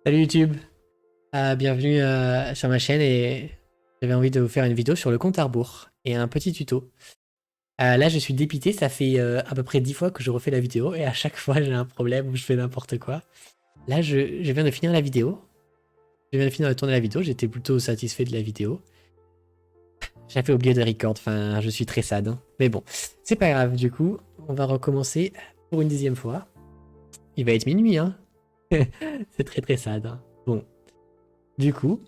Salut YouTube, bienvenue sur ma chaîne et j'avais envie de vous faire une vidéo sur le compte à rebours et un petit tuto. Là je suis dépité, ça fait à peu près 10 fois que je refais la vidéo et à chaque fois j'ai un problème ou je fais n'importe quoi. Là je viens de finir la vidéo, je viens de finir de tourner la vidéo, j'étais plutôt satisfait de la vidéo. J'avais oublié de record, enfin je suis très sad, hein. Mais bon, c'est pas grave, du coup on va recommencer pour une 10e fois. Il va être minuit, hein. C'est très très sad, hein. Bon, du coup...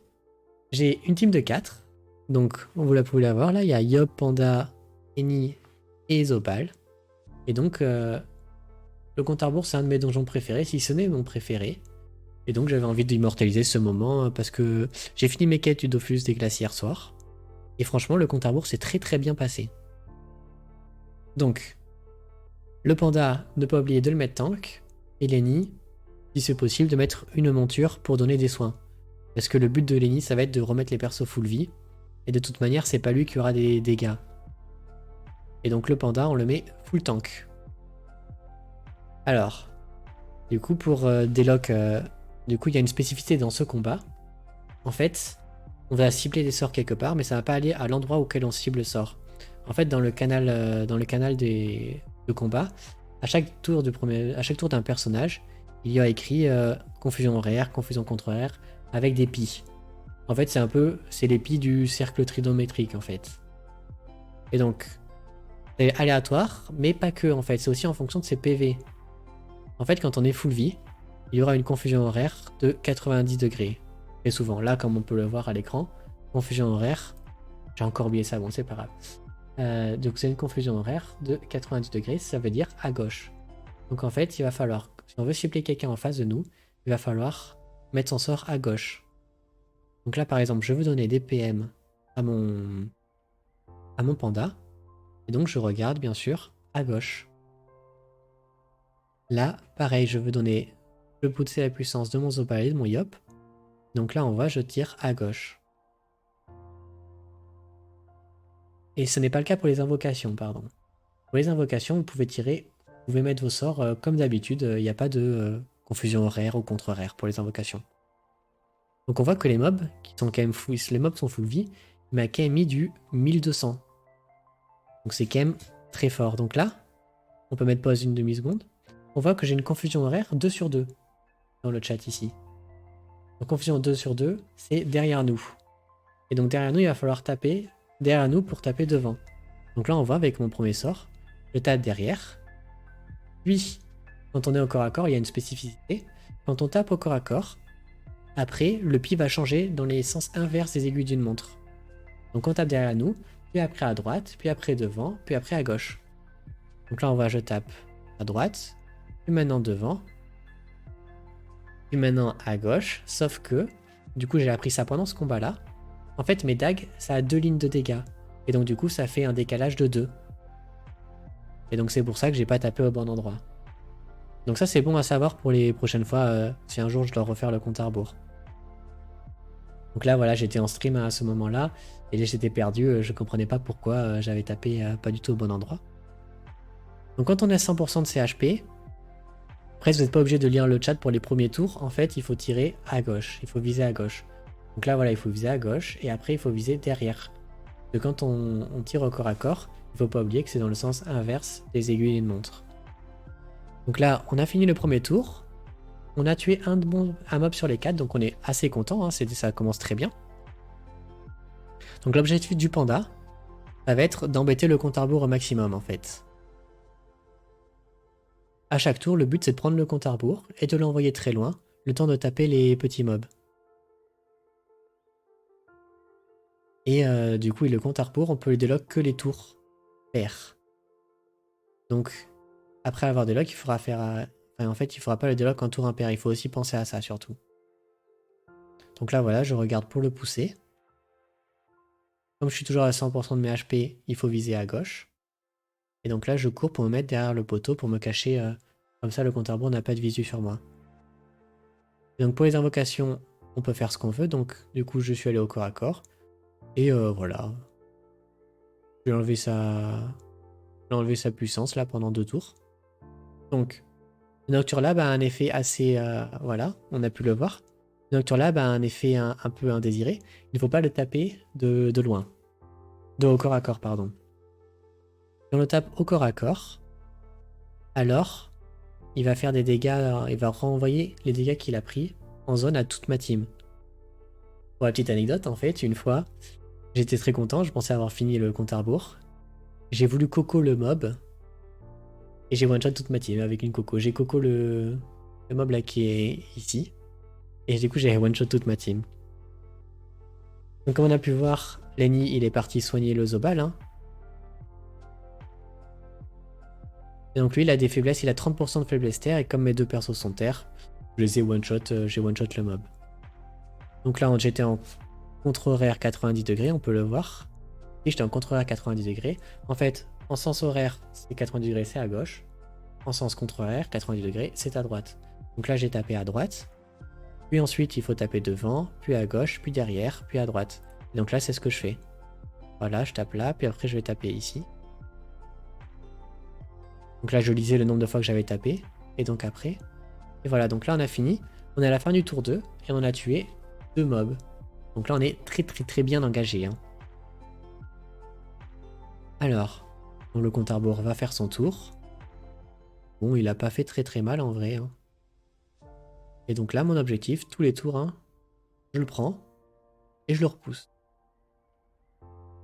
J'ai une team de 4. Donc, vous la pouvez la voir là. Il y a Yob, Panda, Eni et Zopal. Et donc, le compte à rebours, c'est un de mes donjons préférés, si ce n'est mon préféré. Et donc, j'avais envie d'immortaliser ce moment parce que j'ai fini mes quêtes du Dofus des glaces hier soir. Et franchement, le compte à rebours s'est très très bien passé. Donc, le Panda, ne pas oublier de le mettre tank. Et Lenny, si c'est possible, de mettre une monture pour donner des soins. Parce que le but de Lenny, ça va être de remettre les persos full vie. Et de toute manière, c'est pas lui qui aura des dégâts. Et donc le panda, on le met full tank. Alors, du coup, pour délock, du coup, il y a une spécificité dans ce combat. En fait, on va cibler des sorts quelque part, mais ça va pas aller à l'endroit auquel on cible le sort. En fait, dans le canal de combat, à chaque tour d'un personnage, il y a écrit confusion horaire, confusion contre-horaire, avec des pi. En fait, c'est les pi du cercle trigonométrique, en fait. Et donc, c'est aléatoire, mais pas que, en fait. C'est aussi en fonction de ses PV. En fait, quand on est full vie, il y aura une confusion horaire de 90 degrés. Et souvent, là, comme on peut le voir à l'écran, confusion horaire, j'ai encore oublié ça, bon, c'est pas grave. Donc, c'est une confusion horaire de 90 degrés, ça veut dire à gauche. Donc, en fait, il va falloir, si on veut cibler quelqu'un en face de nous, il va falloir mettre son sort à gauche. Donc là, par exemple, je veux donner des PM à mon panda. Et donc, je regarde, bien sûr, à gauche. Là, pareil, je veux pousser la puissance de mon Zopal et de mon Yop. Donc là, on voit, je tire à gauche. Et ce n'est pas le cas pour les invocations, pardon. Pour les invocations, vous pouvez tirer, vous pouvez mettre vos sorts comme d'habitude. Il n'y a pas de confusion horaire ou contre-horaire pour les invocations. Donc on voit que les mobs, qui sont quand même full, les mobs sont full vie, il m'a quand même mis du 1200. Donc c'est quand même très fort. Donc là, on peut mettre pause une demi-seconde. On voit que j'ai une confusion horaire 2 sur 2 dans le chat ici. Donc confusion 2 sur 2, c'est derrière nous. Et donc derrière nous, il va falloir taper derrière nous pour taper devant. Donc là, on voit avec mon premier sort, je tape derrière. Puis, quand on est au corps à corps, il y a une spécificité. Quand on tape au corps à corps, après, le pi va changer dans les sens inverses des aiguilles d'une montre. Donc on tape derrière nous, puis après à droite, puis après devant, puis après à gauche. Donc là, on voit, je tape à droite, puis maintenant devant, puis maintenant à gauche, sauf que, du coup, j'ai appris ça pendant ce combat-là. En fait, mes dagues, ça a 2 lignes de dégâts. Et donc, du coup, ça fait un décalage de 2. Et donc, c'est pour ça que j'ai pas tapé au bon endroit. Donc ça, c'est bon à savoir pour les prochaines fois, si un jour je dois refaire le compte à rebours. Donc là, voilà, j'étais en stream à ce moment-là, et j'étais perdu, je comprenais pas pourquoi j'avais tapé pas du tout au bon endroit. Donc quand on est à 100% de CHP, après, vous n'êtes pas obligé de lire le chat pour les premiers tours. En fait, il faut tirer à gauche, il faut viser à gauche. Donc là, voilà, il faut viser à gauche, et après, il faut viser derrière. Donc quand on tire au corps à corps, il faut pas oublier que c'est dans le sens inverse des aiguilles d'une montre. Donc là, on a fini le premier tour. On a tué un mob sur les 4, donc on est assez content, hein, ça commence très bien. Donc l'objectif du panda, ça va être d'embêter le compte à rebours au maximum en fait. À chaque tour, le but c'est de prendre le compte à rebours et de l'envoyer très loin, le temps de taper les petits mobs. Et du coup, le compte à rebours, on peut le délock que les tours pairs. Donc, après avoir délock, il faudra faire... Enfin, en fait, il faudra pas le délock en tour impair, il faut aussi penser à ça surtout. Donc là, voilà, je regarde pour le pousser. Comme je suis toujours à 100% de mes HP, il faut viser à gauche. Et donc là, je cours pour me mettre derrière le poteau pour me cacher. Comme ça, le compte à rebours n'a pas de visu sur moi. Et donc pour les invocations, on peut faire ce qu'on veut. Donc du coup, je suis allé au corps à corps. Et voilà. J'ai enlevé sa puissance là pendant 2 tours. Donc, le Nocturne Lab a un effet assez... voilà, on a pu le voir. Ce nocturne-là, bah, un effet un peu indésiré. Il ne faut pas le taper de loin. De au corps à corps, pardon. Si on le tape au corps à corps, alors il va faire des dégâts, il va renvoyer les dégâts qu'il a pris en zone à toute ma team. Pour la petite anecdote, en fait, une fois, j'étais très content, je pensais avoir fini le compte à rebours. J'ai voulu coco le mob, et j'ai one-shot toute ma team avec une coco. J'ai coco le mob là qui est ici, et du coup j'ai one-shot toute ma team. Donc comme on a pu voir, Lenny il est parti soigner le Zobal, hein. Et donc lui il a des faiblesses, il a 30% de faiblesse terre, et comme mes deux persos sont terre, je les ai one-shot, j'ai one-shot le mob. Donc là j'étais en contre-horaire 90 degrés, on peut le voir. Et j'étais en contre-horaire 90 degrés. En fait, en sens horaire, c'est 90 degrés, c'est à gauche. En sens contre-horaire, 90 degrés, c'est à droite. Donc là j'ai tapé à droite. Puis ensuite il faut taper devant, puis à gauche, puis derrière, puis à droite. Et donc là c'est ce que je fais. Voilà, je tape là, puis après je vais taper ici. Donc là je lisais le nombre de fois que j'avais tapé. Et donc après. Et voilà, donc là on a fini. On est à la fin du tour 2 et on a tué 2 mobs. Donc là on est très bien engagé, hein. Alors, donc le compte à rebours va faire son tour. Bon, il a pas fait très mal en vrai, hein. Et donc là, mon objectif, tous les tours, hein, je le prends et je le repousse.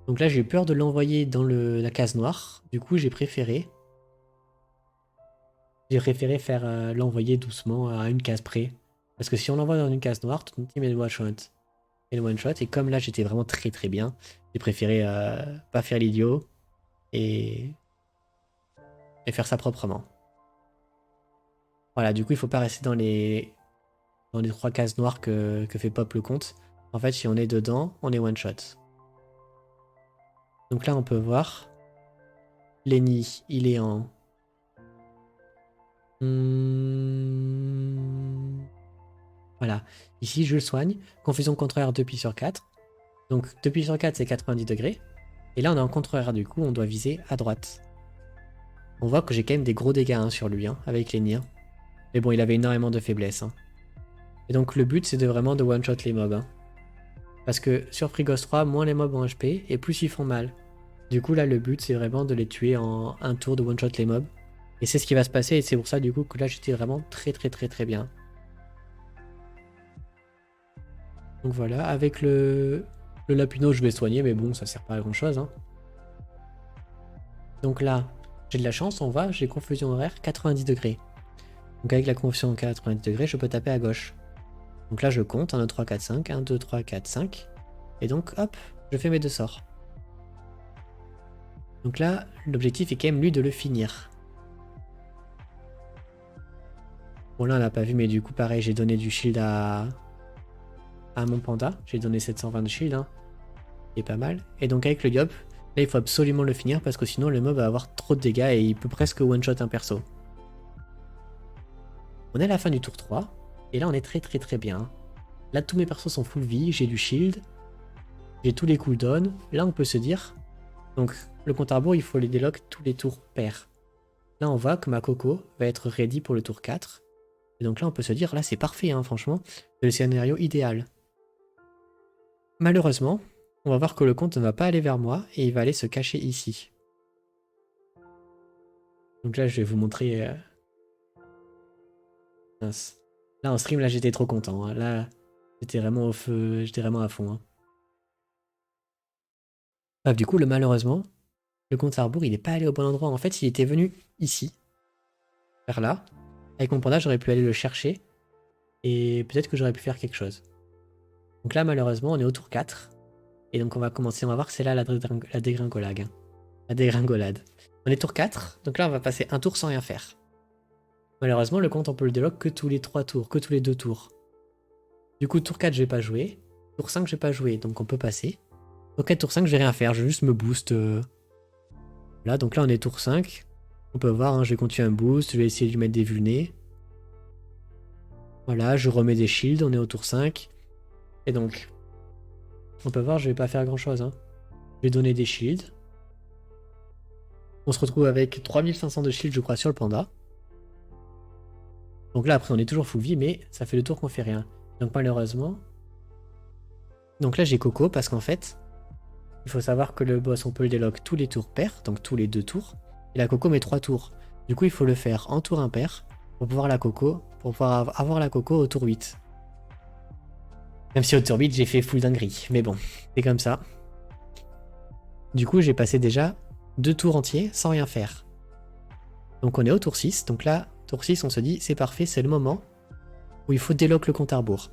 Donc là, j'ai eu peur de l'envoyer dans la case noire. Du coup, j'ai préféré faire l'envoyer doucement à une case près. Parce que si on l'envoie dans une case noire, toute une team est le one-shot. Et le one-shot, et comme là, j'étais vraiment très bien, j'ai préféré pas faire l'idiot et faire ça proprement. Voilà, du coup, il faut pas rester dans les 3 cases noires que fait Pop le compte. En fait, si on est dedans, on est one-shot. Donc là, on peut voir. Lenny, il est en... Voilà. Ici, je le soigne. Confusion contraire 2 pi sur 4. Donc 2 pi sur 4, c'est 90 degrés. Et là, on est en contre-horaire, du coup, on doit viser à droite. On voit que j'ai quand même des gros dégâts, hein, sur lui, hein, avec Lenny, hein. Mais bon, il avait énormément de faiblesse, hein. Et donc le but, c'est de vraiment de one-shot les mobs, hein. Parce que sur Frigos 3, moins les mobs ont HP et plus ils font mal. Du coup, là, le but, c'est vraiment de les tuer en un tour, de one-shot les mobs. Et c'est ce qui va se passer, et c'est pour ça, du coup, que là, j'étais vraiment très bien. Donc voilà, avec le Lapuno, je vais soigner, mais bon, ça sert pas à grand-chose, hein. Donc là, j'ai de la chance, on voit, j'ai confusion horaire 90 degrés. Donc avec la confusion 90 degrés, je peux taper à gauche. Donc là, je compte, 1, 2, 3, 4, 5, 1, 2, 3, 4, 5. Et donc, hop, je fais mes 2 sorts. Donc là, l'objectif est quand même, lui, de le finir. Bon, là, on n'a pas vu, mais du coup, pareil, j'ai donné du shield à mon panda. J'ai donné 720 de shield, hein. C'est pas mal. Et donc, avec le Yop, là, il faut absolument le finir, parce que sinon, le mob va avoir trop de dégâts et il peut presque one-shot un perso. On est à la fin du tour 3, et là, on est très bien. Là, tous mes persos sont full vie, j'ai du shield, j'ai tous les cooldowns. Là, on peut se dire... Donc, le compte à rebours, il faut les délock tous les tours pairs. Là, on voit que ma Coco va être ready pour le tour 4. Et donc là, on peut se dire, là, c'est parfait, hein, franchement. C'est le scénario idéal. Malheureusement, on va voir que le compte ne va pas aller vers moi et il va aller se cacher ici. Donc là, je vais vous montrer... Mince. Là, en stream, là, j'étais trop content, hein. Là, j'étais vraiment au feu, j'étais vraiment à fond, hein. Bref, du coup, malheureusement, le compte à rebours, il n'est pas allé au bon endroit. En fait, il était venu ici, vers là. Avec mon panda, j'aurais pu aller le chercher. Et peut-être que j'aurais pu faire quelque chose. Donc là, malheureusement, on est au tour 4. Et donc on va commencer, on va voir que c'est là la dégringolade, hein. La dégringolade. On est tour 4, donc là on va passer un tour sans rien faire. Malheureusement, le compte on peut le délock que tous les 3 tours, que tous les 2 tours. Du coup, tour 4, je vais pas jouer. Tour 5, je vais pas jouer, donc on peut passer. Ok, tour 5, je vais rien faire, je vais juste me boost. Là, donc là on est tour 5. On peut voir, hein, je vais continuer un boost, je vais essayer de lui mettre des vulnés. Voilà, je remets des shields, on est au tour 5. Et donc, on peut voir, je vais pas faire grand chose, hein. Je vais donner des shields. On se retrouve avec 3500 de shield, je crois, sur le panda. Donc là, après, on est toujours full vie, mais ça fait le tour qu'on fait rien. Donc malheureusement... Donc là j'ai Coco parce qu'en fait, il faut savoir que le boss on peut le délock tous les tours pair, donc tous les 2 tours. Et la Coco met 3 tours. Du coup il faut le faire en tour impair pour pouvoir avoir la Coco au tour 8. Même si au tour 8 j'ai fait full dinguerie. Mais bon, c'est comme ça. Du coup j'ai passé déjà 2 tours entiers sans rien faire. Donc on est au tour 6. Donc là, tour 6 on se dit c'est parfait, c'est le moment où il faut délock le compte à rebours.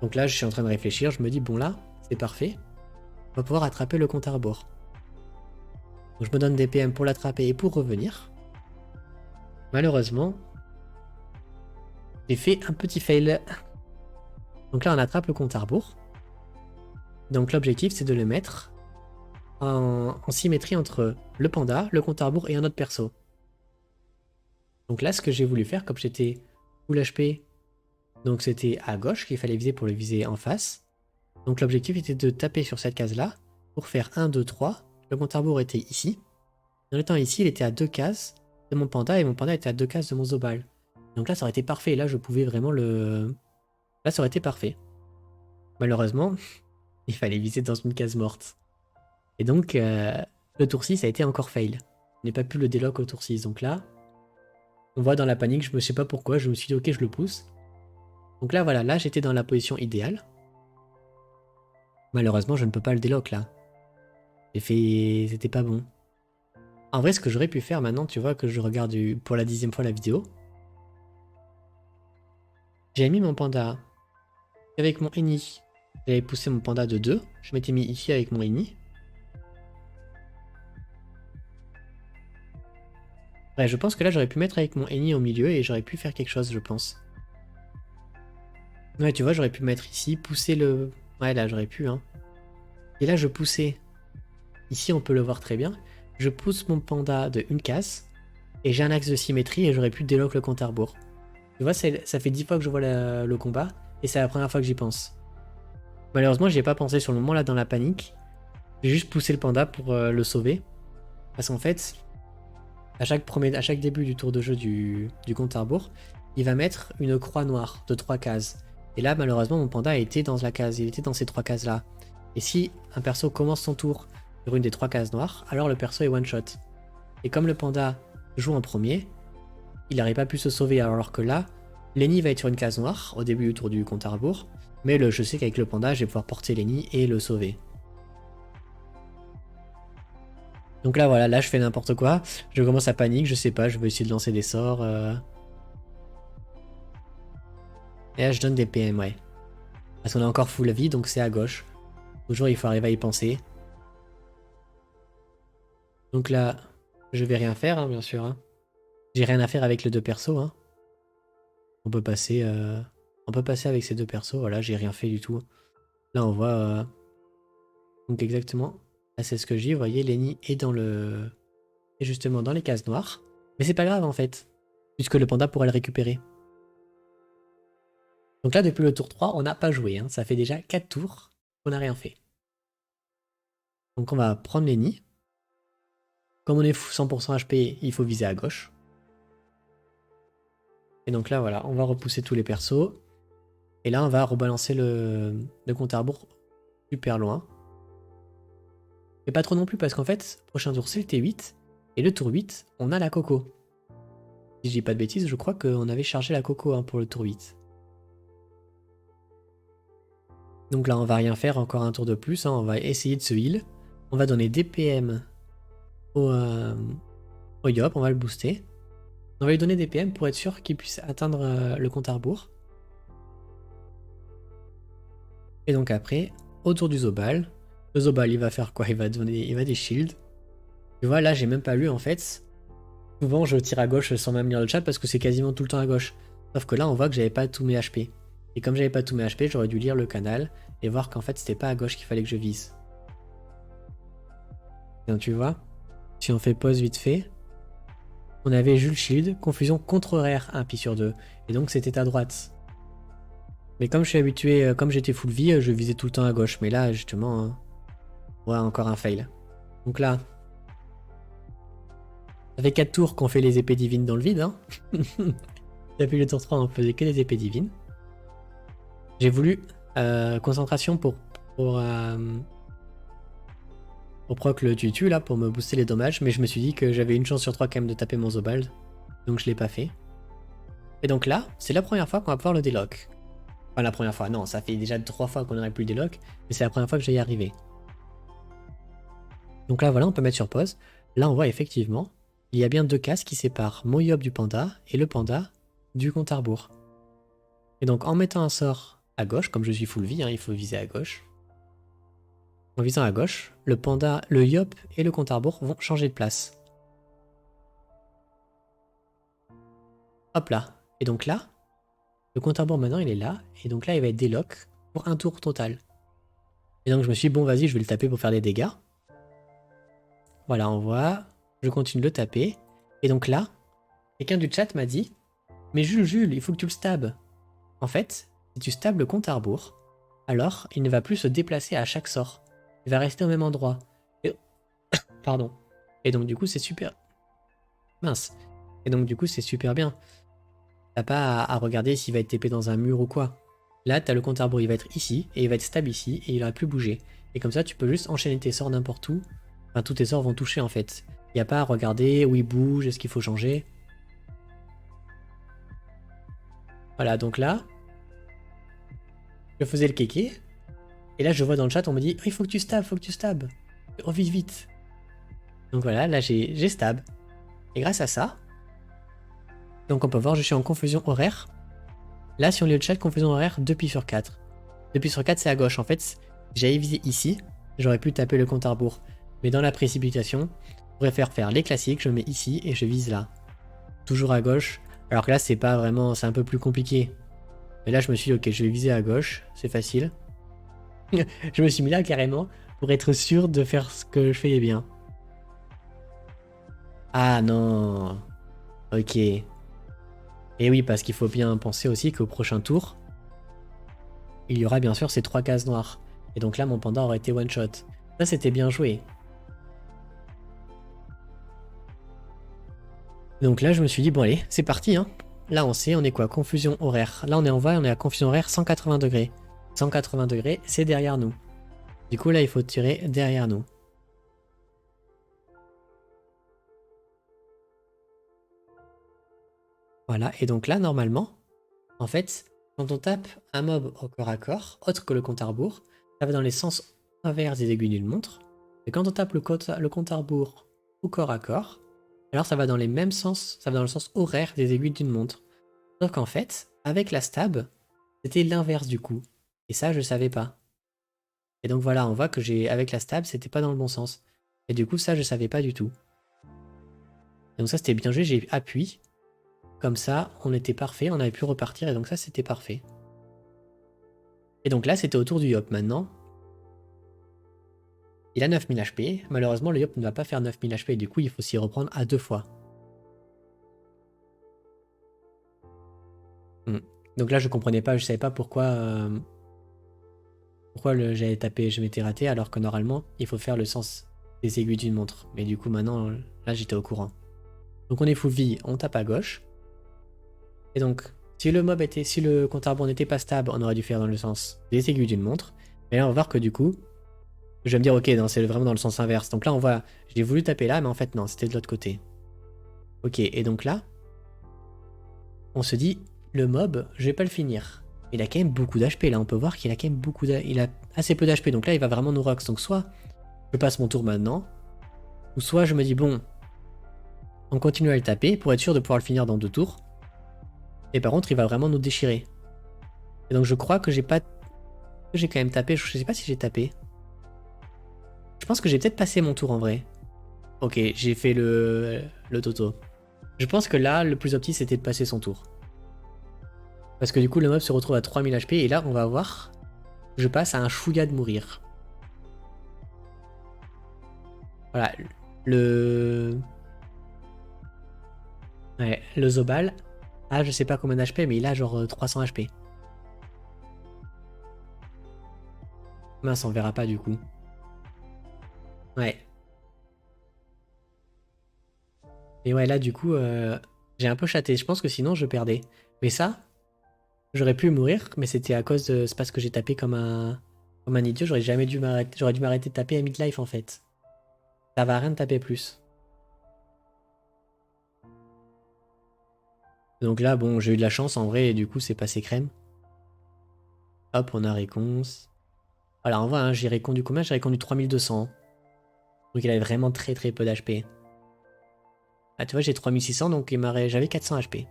Donc là, je suis en train de réfléchir, je me dis, bon là, c'est parfait. On va pouvoir attraper le compte à rebours. Donc je me donne des PM pour l'attraper et pour revenir. Malheureusement, j'ai fait un petit fail. Donc là, on attrape le compte à rebours. Donc l'objectif, c'est de le mettre en symétrie entre le panda, le compte à rebours et un autre perso. Donc là, ce que j'ai voulu faire, comme j'étais full HP, donc c'était à gauche qu'il fallait viser pour le viser en face. Donc l'objectif était de taper sur cette case-là pour faire 1, 2, 3. Le compte à rebours était ici. En étant ici, il était à 2 cases de mon panda et mon panda était à 2 cases de mon Zobal. Donc là, ça aurait été parfait. Là, je pouvais vraiment le... Là, ça aurait été parfait. Malheureusement, il fallait viser dans une case morte. Et donc, le tour 6 a été encore fail. Je n'ai pas pu le délock au tour 6. Donc là, on voit dans la panique, je ne sais pas pourquoi, je me suis dit ok, je le pousse. Donc là, voilà, là, j'étais dans la position idéale. Malheureusement, je ne peux pas le délock là. J'ai fait... C'était pas bon. En vrai, ce que j'aurais pu faire maintenant, tu vois, que je regarde pour la 10e fois la vidéo. J'ai mis mon panda avec mon Eni. J'avais poussé mon panda de 2. Je m'étais mis ici avec mon Eni. Ouais, je pense que là, j'aurais pu mettre avec mon Eni au milieu et j'aurais pu faire quelque chose, je pense. Ouais, tu vois, j'aurais pu mettre ici, pousser le... Ouais, là, j'aurais pu, hein. Et là, je poussais. Ici, on peut le voir très bien. Je pousse mon panda de une case. Et j'ai un axe de symétrie et j'aurais pu délock le compte à rebours. Tu vois, ça fait 10 fois que je vois le combat. Et c'est la première fois que j'y pense. Malheureusement, j'y ai pas pensé sur le moment là dans la panique. J'ai juste poussé le panda pour le sauver. Parce qu'en fait, à chaque début du tour de jeu du compte à rebours, il va mettre une croix noire de 3 cases. Et là, malheureusement, mon panda était dans la case. Il était dans ces 3 cases là. Et si un perso commence son tour sur une des 3 cases noires, alors le perso est one shot. Et comme le panda joue en premier, il n'aurait pas pu se sauver alors que là, Lenny va être sur une case noire au début du tour du compte à rebours. Mais je sais qu'avec le panda, je vais pouvoir porter Lenny et le sauver. Donc là, voilà, là je fais n'importe quoi. Je commence à panique, je sais pas, je veux essayer de lancer des sorts. Et là, je donne des PM, ouais. Parce qu'on a encore full vie, donc c'est à gauche. Toujours, il faut arriver à y penser. Donc là, je vais rien faire, hein, bien sûr. Hein. J'ai rien à faire avec les deux persos. Hein. On peut passer avec ces deux persos. Voilà, j'ai rien fait du tout. Là, on voit... Donc exactement, là c'est ce que j'ai. Vous voyez, Lenny est dans le... est justement dans les cases noires. Mais c'est pas grave en fait. Puisque le panda pourra le récupérer. Donc là, depuis le tour 3, on n'a pas joué. Hein. Ça fait déjà 4 tours qu'on n'a rien fait. Donc on va prendre Lenny. Comme on est 100% HP, il faut viser à gauche. Et donc là, voilà, on va repousser tous les persos. Et là, on va rebalancer le compte à rebours super loin. Mais pas trop non plus, parce qu'en fait, prochain tour, c'est le T8. Et le tour 8, on a la Coco. Si je dis pas de bêtises, je crois qu'on avait chargé la Coco hein, pour le tour 8. Donc là, on va rien faire, encore un tour de plus. Hein, on va essayer de se heal. On va donner des PM au Yop, on va le booster. On va lui donner des PM pour être sûr qu'il puisse atteindre le compte à rebours. Et donc après, autour du Zobal. Le Zobal, il va faire quoi? Il va des shields. Tu vois, là, j'ai même pas lu en fait. Souvent, je tire à gauche sans même lire le chat parce que c'est quasiment tout le temps à gauche. Sauf que là, on voit que j'avais pas tous mes HP. Et comme j'avais pas tous mes HP, j'aurais dû lire le canal et voir qu'en fait, c'était pas à gauche qu'il fallait que je vise. Donc, tu vois, si on fait pause vite fait, on avait Jules Shield, confusion contre rare 1 pi sur 2. Et donc, c'était à droite. Mais comme je suis habitué, comme j'étais full vie, je visais tout le temps à gauche. Mais là, justement, hein, ouais, encore un fail. Donc là, ça fait 4 tours qu'on fait les épées divines dans le vide. Hein. Depuis le tour 3, on faisait que les épées divines. J'ai voulu concentration pour, pour proc le tutu là, pour me booster les dommages, mais je me suis dit que j'avais une chance sur 3 quand même de taper mon Zobald, donc je l'ai pas fait. Et donc là, c'est la première fois qu'on va pouvoir le délock. Enfin la première fois, non, ça fait déjà 3 fois qu'on aurait pu le délock, mais c'est la première fois que je vais y arriver. Donc là voilà, on peut mettre sur pause. Là on voit effectivement, il y a bien 2 cases qui séparent mon Yop du panda et le panda du compte à rebours. Et donc en mettant un sort à gauche, comme je suis full vie, hein, il faut viser à gauche. En visant à gauche, le panda, le Yop et le compte à rebours vont changer de place. Hop là. Et donc là, le compte à rebours maintenant il est là, et donc là il va être délock pour un tour total. Et donc je me suis dit, bon vas-y, je vais le taper pour faire des dégâts. Voilà, on voit, je continue de le taper. Et donc là, quelqu'un du chat m'a dit, mais Jules, il faut que tu le stabs. En fait, si tu stabs le compte à rebours, alors il ne va plus se déplacer à chaque sort. Il va rester au même endroit. Et... Pardon. Et donc du coup c'est super... Mince. Et donc du coup c'est super bien. T'as pas à regarder s'il va être TP dans un mur ou quoi. Là t'as le compte à rebours, il va être ici, et il va être stable ici, et il va plus bouger. Et comme ça tu peux juste enchaîner tes sorts n'importe où. Enfin tous tes sorts vont toucher en fait. Il n'y a pas à regarder où il bouge, est-ce qu'il faut changer. Voilà, donc là, je faisais le kéké. Et là, je vois dans le chat, on me dit, oh, il faut que tu stabs, faut que tu stabs. Oh, vite, vite. Donc voilà, là, j'ai stab. Et grâce à ça, donc on peut voir, je suis en confusion horaire. Là, si on lit le chat, confusion horaire, 2 pi sur 4. 2 pi sur 4, c'est à gauche. En fait, j'avais visé ici, j'aurais pu taper le compte à rebours. Mais dans la précipitation, je préfère faire les classiques, je mets ici et je vise là. Toujours à gauche. Alors que là, c'est pas vraiment, c'est un peu plus compliqué. Mais là, je me suis dit, ok, je vais viser à gauche, c'est facile. Je me suis mis là carrément pour être sûr de faire ce que je fais bien. Ah non. Ok. Et oui, parce qu'il faut bien penser aussi qu'au prochain tour, il y aura bien sûr ces 3 cases noires. Et donc là, mon panda aurait été one shot. Ça, c'était bien joué. Donc là, je me suis dit, bon allez, c'est parti, hein. Là, on sait, on est quoi? Confusion horaire. Là, on est en voie, on est à confusion horaire 180 degrés. 180 degrés, c'est derrière nous. Du coup, là, il faut tirer derrière nous. Voilà, et donc là, normalement, en fait, quand on tape un mob au corps à corps, autre que le compte à rebours, ça va dans les sens inverses des aiguilles d'une montre. Et quand on tape le compte à rebours au corps à corps, alors ça va dans les mêmes sens, ça va dans le sens horaire des aiguilles d'une montre. Sauf qu'en fait, avec la stab, c'était l'inverse du coup. Et ça, je savais pas. Et donc voilà, on voit que avec la stab, c'était pas dans le bon sens. Et du coup, ça, je savais pas du tout. Et donc ça, c'était bien joué, j'ai appuyé. Comme ça, on était parfait, on avait pu repartir, et donc ça, c'était parfait. Et donc là, c'était au tour du Yop maintenant. Il a 9000 HP. Malheureusement, le Yop ne va pas faire 9000 HP, et du coup, il faut s'y reprendre à 2 fois. Donc là, je comprenais pas, je savais pas pourquoi, j'avais tapé, je m'étais raté, alors que normalement, il faut faire le sens des aiguilles d'une montre. Mais du coup, maintenant, là, j'étais au courant. Donc on est full vie, on tape à gauche. Et donc, si le compte à rebours n'était pas stable, on aurait dû faire dans le sens des aiguilles d'une montre. Mais là, on va voir que du coup, je vais me dire, ok, non, c'est vraiment dans le sens inverse. Donc là, on voit, j'ai voulu taper là, mais en fait, non, c'était de l'autre côté. Ok, et donc là, on se dit, le mob, je vais pas le finir. Il a quand même beaucoup d'HP, là, on peut voir qu'il a quand même il a assez peu d'HP, donc là, il va vraiment nous rocks. Donc soit, je passe mon tour maintenant, ou soit je me dis, bon, on continue à le taper pour être sûr de pouvoir le finir dans 2 tours. Et par contre, il va vraiment nous déchirer. Et donc je crois que j'ai pas... J'ai quand même tapé, je sais pas si j'ai tapé. Je pense que j'ai peut-être passé mon tour en vrai. Ok, j'ai fait le toto. Je pense que là, le plus opti, c'était de passer son tour. Parce que du coup, le mob se retrouve à 3000 HP, et là, on va voir, je passe à un chouïa de mourir. Voilà, le... Ouais, le Zobal, ah, je sais pas combien d'HP, mais il a genre 300 HP. Mince, on verra pas du coup. Ouais. Et ouais, là, du coup, j'ai un peu chaté. Je pense que sinon, je perdais. Mais ça, J'aurais pu mourir, mais c'était à cause de... C'est parce que j'ai tapé comme un idiot, j'aurais jamais dû m'arrêter. J'aurais dû m'arrêter de taper à midlife en fait. Ça va rien de taper plus. Donc là, bon, j'ai eu de la chance en vrai, et du coup, c'est passé crème. Hop, on a réponse. Voilà, en vrai, hein, j'ai répondu combien? J'ai répondu 3200. Donc il avait vraiment très très peu d'HP. Ah, tu vois, j'ai 3600, donc j'avais 400 HP.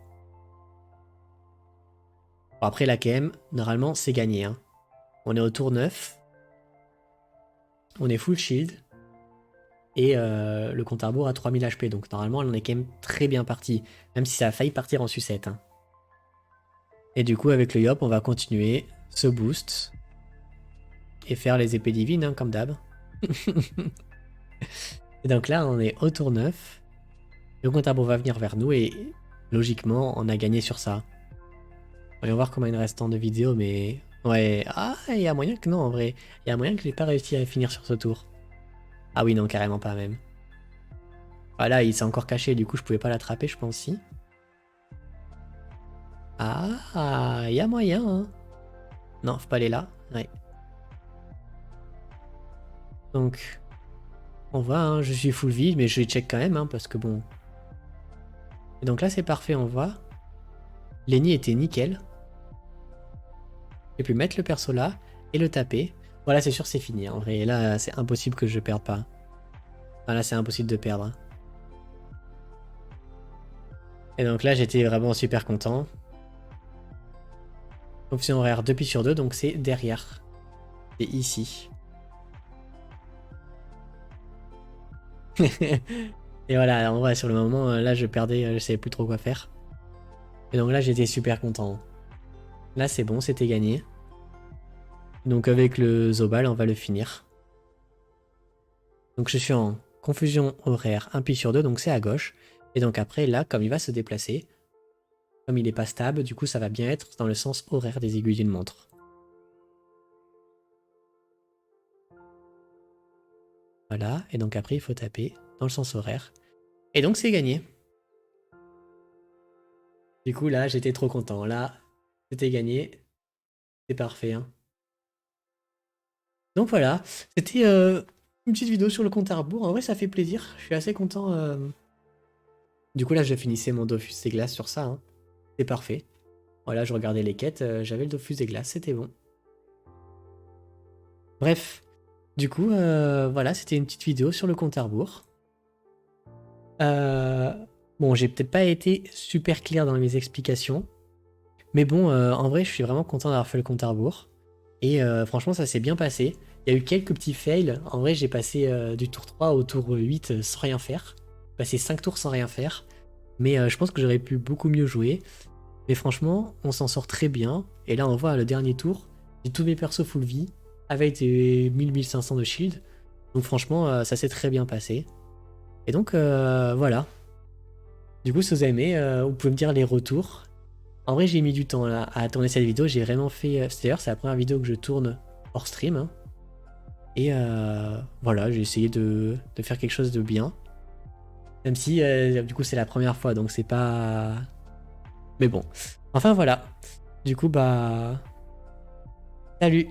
Bon, après, la KM, normalement, c'est gagné. Hein. On est au tour 9. On est full shield. Et le compte à rebours à 3000 HP. Donc normalement, on est quand même très bien parti. Même si ça a failli partir en sucette. Hein. Et du coup, avec le Yop, on va continuer ce boost. Et faire les épées divines, hein, comme d'hab. Et donc là, on est au tour 9. Le compte à rebours va venir vers nous. Et logiquement, on a gagné sur ça. Voyons voir combien il reste de vidéo, mais... Ouais, ah, il y a moyen que non, en vrai. Il y a moyen que j'ai pas réussi à finir sur ce tour. Ah oui, non, carrément pas même. Ah là, il s'est encore caché, du coup, je pouvais pas l'attraper, je pense, si. Ah, il y a moyen, hein. Non, faut pas aller là, ouais. Donc, on voit, hein, je suis full vide, mais je les check quand même, hein, parce que bon... Et donc là, c'est parfait, on voit. Lenny était nickel. J'ai pu mettre le perso là, et le taper. Voilà, c'est sûr, c'est fini, hein, en vrai. Là, c'est impossible que je perde pas. Enfin, là, c'est impossible de perdre. Et donc là, j'étais vraiment super content. Option horaire 2 pi sur 2, donc c'est derrière. C'est ici. Et voilà, en vrai, sur le moment, là, je perdais, je savais plus trop quoi faire. Et donc là, j'étais super content. Là, c'est bon, c'était gagné. Donc avec le Zobal, on va le finir. Donc je suis en confusion horaire 1 pi sur 2, donc c'est à gauche. Et donc après, là, comme il va se déplacer, comme il n'est pas stable, du coup, ça va bien être dans le sens horaire des aiguilles d'une montre. Voilà, et donc après, il faut taper dans le sens horaire. Et donc, c'est gagné. Du coup, là, j'étais trop content. Là, c'était gagné. C'est parfait. Hein. Donc voilà, c'était une petite vidéo sur le compte à rebours. En vrai, ça fait plaisir. Je suis assez content. Du coup, là, je finissais mon Dofus des glaces sur ça. Hein. C'est parfait. Voilà, je regardais les quêtes. J'avais le Dofus des glaces. C'était bon. Bref. Du coup, voilà, c'était une petite vidéo sur le compte à rebours. Bon, j'ai peut-être pas été super clair dans mes explications. Mais bon, en vrai, je suis vraiment content d'avoir fait le compte à rebours. Et franchement, ça s'est bien passé. Il y a eu quelques petits fails. En vrai, j'ai passé du tour 3 au tour 8 sans rien faire. J'ai passé 5 tours sans rien faire. Mais je pense que j'aurais pu beaucoup mieux jouer. Mais franchement, on s'en sort très bien. Et là, on voit le dernier tour, j'ai tous mes persos full vie, avec des 1000-1500 de shield. Donc franchement, ça s'est très bien passé. Et donc, voilà. Du coup, si vous avez aimé, vous pouvez me dire les retours. En vrai, j'ai mis du temps là, à tourner cette vidéo. J'ai vraiment fait... D'ailleurs, c'est la première vidéo que je tourne hors stream. Hein. Et voilà, j'ai essayé de faire quelque chose de bien. Même si, du coup, c'est la première fois, donc c'est pas... Mais bon. Enfin, voilà. Du coup, bah... Salut!